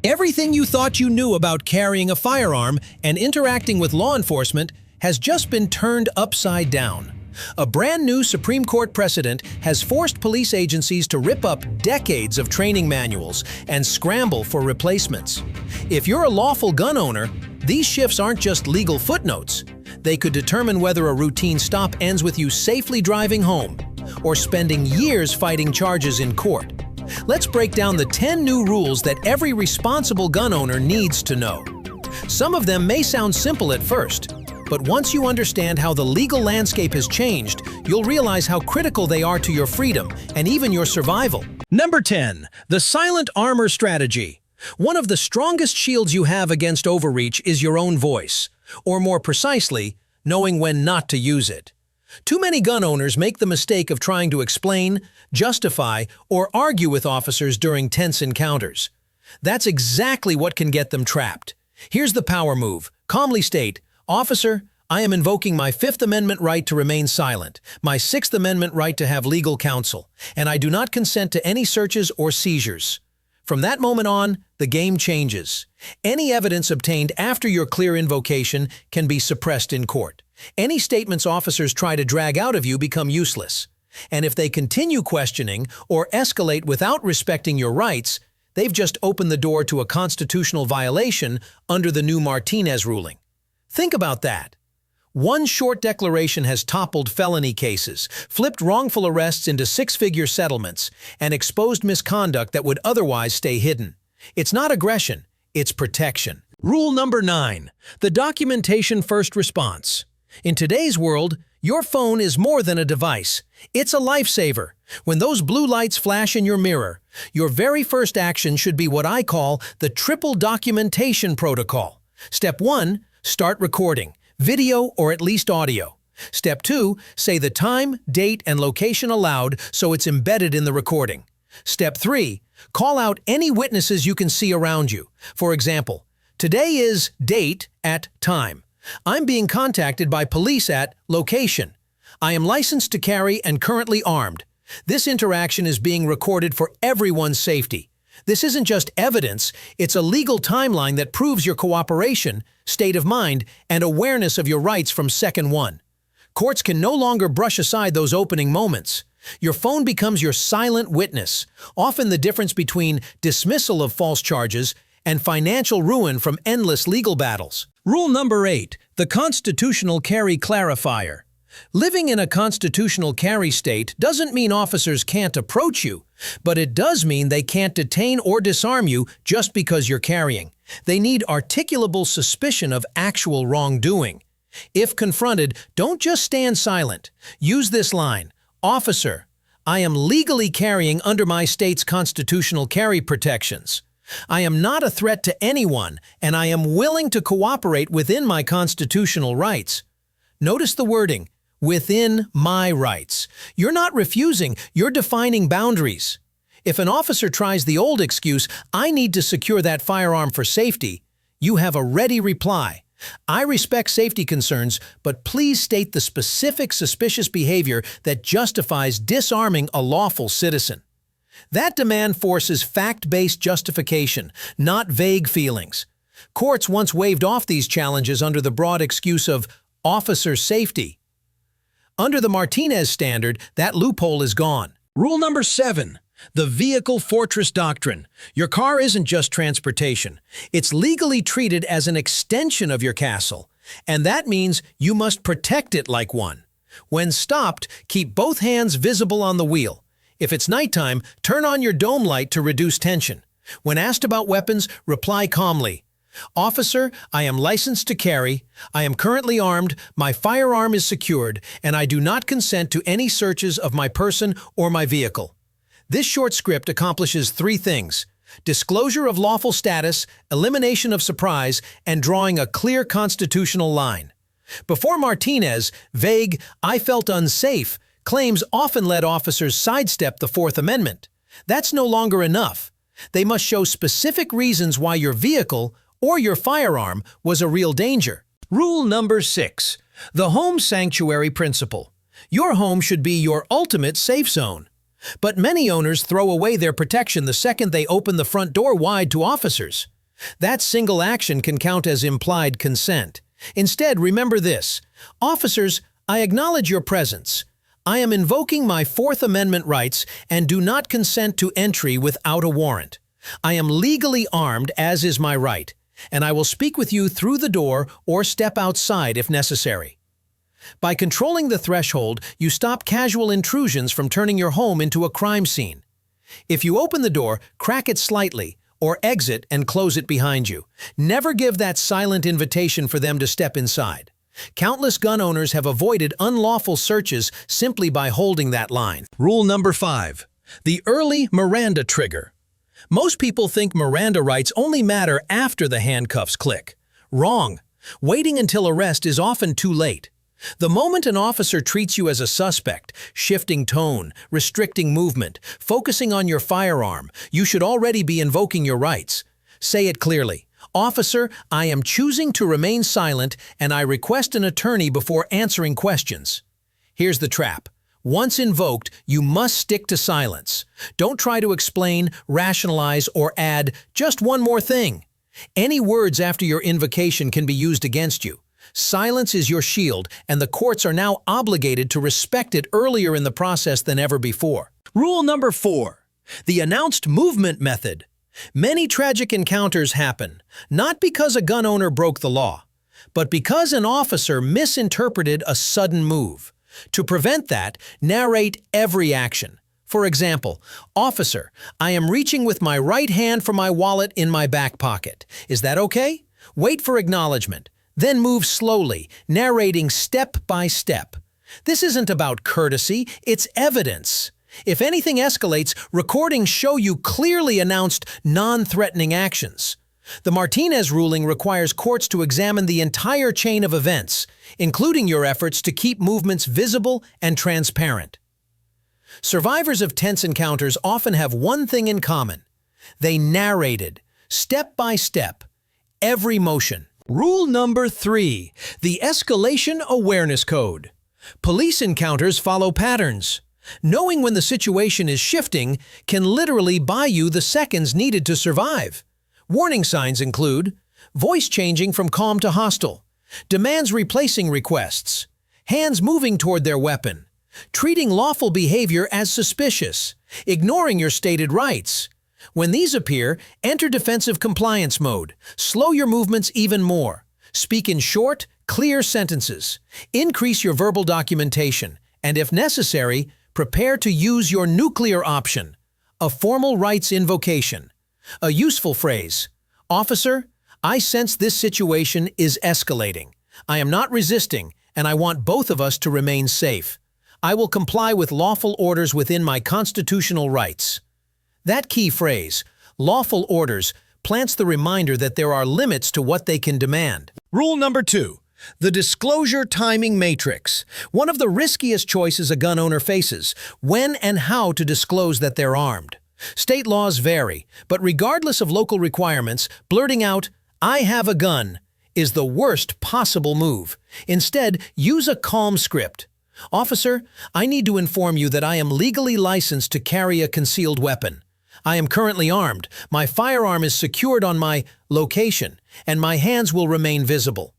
Everything you thought you knew about carrying a firearm and interacting with law enforcement has just been turned upside down. A brand new Supreme Court precedent has forced police agencies to rip up decades of training manuals and scramble for replacements. If you're a lawful gun owner, these shifts aren't just legal footnotes. They could determine whether a routine stop ends with you safely driving home or spending years fighting charges in court. Let's break down the 10 new rules that every responsible gun owner needs to know. Some of them may sound simple at first, but once you understand how the legal landscape has changed, you'll realize how critical they are to your freedom and even your survival. Number 10. The silent armor strategy. One of the strongest shields you have against overreach is your own voice, or more precisely, knowing when not to use it. Too many gun owners make the mistake of trying to explain, justify, or argue with officers during tense encounters. That's exactly what can get them trapped. Here's the power move. Calmly state, "Officer, I am invoking my Fifth Amendment right to remain silent, my Sixth Amendment right to have legal counsel, and I do not consent to any searches or seizures." From that moment on, the game changes. Any evidence obtained after your clear invocation can be suppressed in court. Any statements officers try to drag out of you become useless. And if they continue questioning or escalate without respecting your rights, they've just opened the door to a constitutional violation under the new Martinez ruling. Think about that. One short declaration has toppled felony cases, flipped wrongful arrests into six-figure settlements, and exposed misconduct that would otherwise stay hidden. It's not aggression, it's protection. Rule number 9. The documentation first response. In today's world, your phone is more than a device. It's a lifesaver. When those blue lights flash in your mirror, your very first action should be what I call the triple documentation protocol. Step 1, start recording, video or at least audio. Step 2, say the time, date, and location aloud so it's embedded in the recording. Step 3, call out any witnesses you can see around you. For example, today is date at time. I'm being contacted by police at location. I am licensed to carry and currently armed. This interaction is being recorded for everyone's safety. This isn't just evidence, it's a legal timeline that proves your cooperation, state of mind, and awareness of your rights from second one. Courts can no longer brush aside those opening moments. Your phone becomes your silent witness, often the difference between dismissal of false charges and financial ruin from endless legal battles. Rule number 8. The constitutional carry clarifier. Living in a constitutional carry state doesn't mean officers can't approach you, but it does mean they can't detain or disarm you just because you're carrying. They need articulable suspicion of actual wrongdoing. If confronted, don't just stand silent. Use this line, "Officer, I am legally carrying under my state's constitutional carry protections. I am not a threat to anyone, and I am willing to cooperate within my constitutional rights." Notice the wording, within my rights. You're not refusing, you're defining boundaries. If an officer tries the old excuse, "I need to secure that firearm for safety," you have a ready reply. "I respect safety concerns, but please state the specific suspicious behavior that justifies disarming a lawful citizen." That demand forces fact-based justification, not vague feelings. Courts once waved off these challenges under the broad excuse of officer safety. Under the Martinez standard, that loophole is gone. Rule number 7. The vehicle fortress doctrine. Your car isn't just transportation. It's legally treated as an extension of your castle, and that means you must protect it like one. When stopped, keep both hands visible on the wheel. If it's nighttime, turn on your dome light to reduce tension. When asked about weapons, reply calmly, "Officer, I am licensed to carry, I am currently armed, my firearm is secured, and I do not consent to any searches of my person or my vehicle." This short script accomplishes 3 things: disclosure of lawful status, elimination of surprise, and drawing a clear constitutional line. Before Martinez, vague, "I felt unsafe" claims often led officers sidestep the Fourth Amendment. That's no longer enough. They must show specific reasons why your vehicle or your firearm was a real danger. Rule number 6. The home sanctuary principle. Your home should be your ultimate safe zone. But many owners throw away their protection the second they open the front door wide to officers. That single action can count as implied consent. Instead, remember this: officers, I acknowledge your presence. I am invoking my Fourth Amendment rights and do not consent to entry without a warrant. I am legally armed, as is my right, and I will speak with you through the door or step outside if necessary. By controlling the threshold, you stop casual intrusions from turning your home into a crime scene. If you open the door, crack it slightly, or exit and close it behind you. Never give that silent invitation for them to step inside. Countless gun owners have avoided unlawful searches simply by holding that line. Rule number 5. The early Miranda trigger. Most people think Miranda rights only matter after the handcuffs click. Wrong. Waiting until arrest is often too late. The moment an officer treats you as a suspect, shifting tone, restricting movement, focusing on your firearm, you should already be invoking your rights. Say it clearly. Officer, I am choosing to remain silent and I request an attorney before answering questions. Here's the trap. Once invoked, you must stick to silence. Don't try to explain, rationalize, or add just one more thing. Any words after your invocation can be used against you. Silence is your shield, and the courts are now obligated to respect it earlier in the process than ever before. Rule number 4. The announced movement method. Many tragic encounters happen, not because a gun owner broke the law, but because an officer misinterpreted a sudden move. To prevent that, narrate every action. For example, Officer, I am reaching with my right hand for my wallet in my back pocket. Is that okay? Wait for acknowledgement. Then move slowly, narrating step by step. This isn't about courtesy, it's evidence. If anything escalates, recordings show you clearly announced non-threatening actions. The Martinez ruling requires courts to examine the entire chain of events, including your efforts to keep movements visible and transparent. Survivors of tense encounters often have one thing in common. They narrated, step by step, every motion. Rule number 3. The Escalation Awareness Code. Police encounters follow patterns. Knowing when the situation is shifting can literally buy you the seconds needed to survive. Warning signs include voice changing from calm to hostile, demands replacing requests, hands moving toward their weapon, treating lawful behavior as suspicious, ignoring your stated rights. When these appear, enter defensive compliance mode. Slow your movements even more. Speak in short, clear sentences. Increase your verbal documentation. And if necessary, prepare to use your nuclear option, a formal rights invocation. A useful phrase: Officer, I sense this situation is escalating. I am not resisting, and I want both of us to remain safe. I will comply with lawful orders within my constitutional rights. That key phrase, lawful orders, plants the reminder that there are limits to what they can demand. Rule number 2. The disclosure timing matrix. One of the riskiest choices a gun owner faces: when and how to disclose that they're armed. State laws vary, but regardless of local requirements, blurting out, "I have a gun," is the worst possible move. Instead, use a calm script. Officer, I need to inform you that I am legally licensed to carry a concealed weapon. I am currently armed, my firearm is secured on my location, and my hands will remain visible.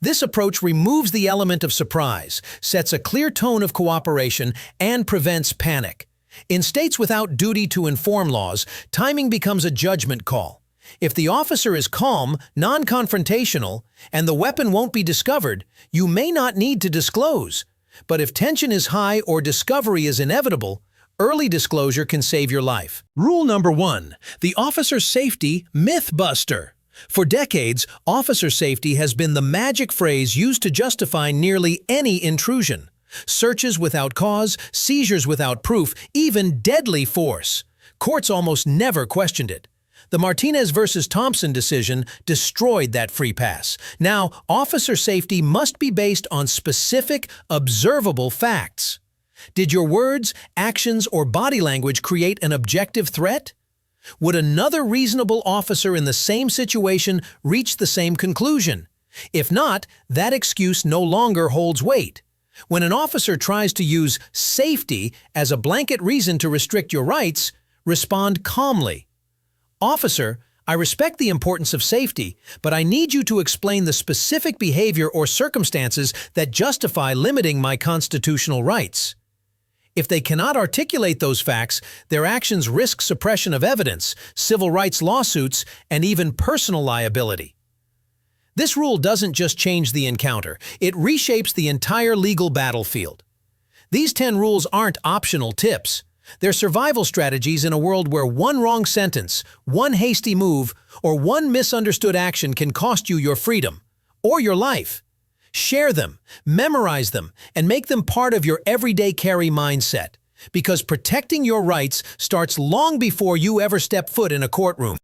This approach removes the element of surprise, sets a clear tone of cooperation, and prevents panic. In states without duty to inform laws, timing becomes a judgment call. If the officer is calm, non-confrontational, and the weapon won't be discovered, you may not need to disclose. But if tension is high or discovery is inevitable, early disclosure can save your life. Rule number 1. The officer safety myth buster. For decades, officer safety has been the magic phrase used to justify nearly any intrusion. Searches without cause, seizures without proof, even deadly force. Courts almost never questioned it. The Martinez versus Thompson decision destroyed that free pass. Now, officer safety must be based on specific, observable facts. Did your words, actions, or body language create an objective threat? Would another reasonable officer in the same situation reach the same conclusion? If not, that excuse no longer holds weight. When an officer tries to use safety as a blanket reason to restrict your rights, respond calmly. Officer, I respect the importance of safety, but I need you to explain the specific behavior or circumstances that justify limiting my constitutional rights. If they cannot articulate those facts, their actions risk suppression of evidence, civil rights lawsuits, and even personal liability. This rule doesn't just change the encounter, it reshapes the entire legal battlefield. These 10 rules aren't optional tips. They're survival strategies in a world where one wrong sentence, one hasty move, or one misunderstood action can cost you your freedom or your life. Share them, memorize them, and make them part of your everyday carry mindset, because protecting your rights starts long before you ever step foot in a courtroom.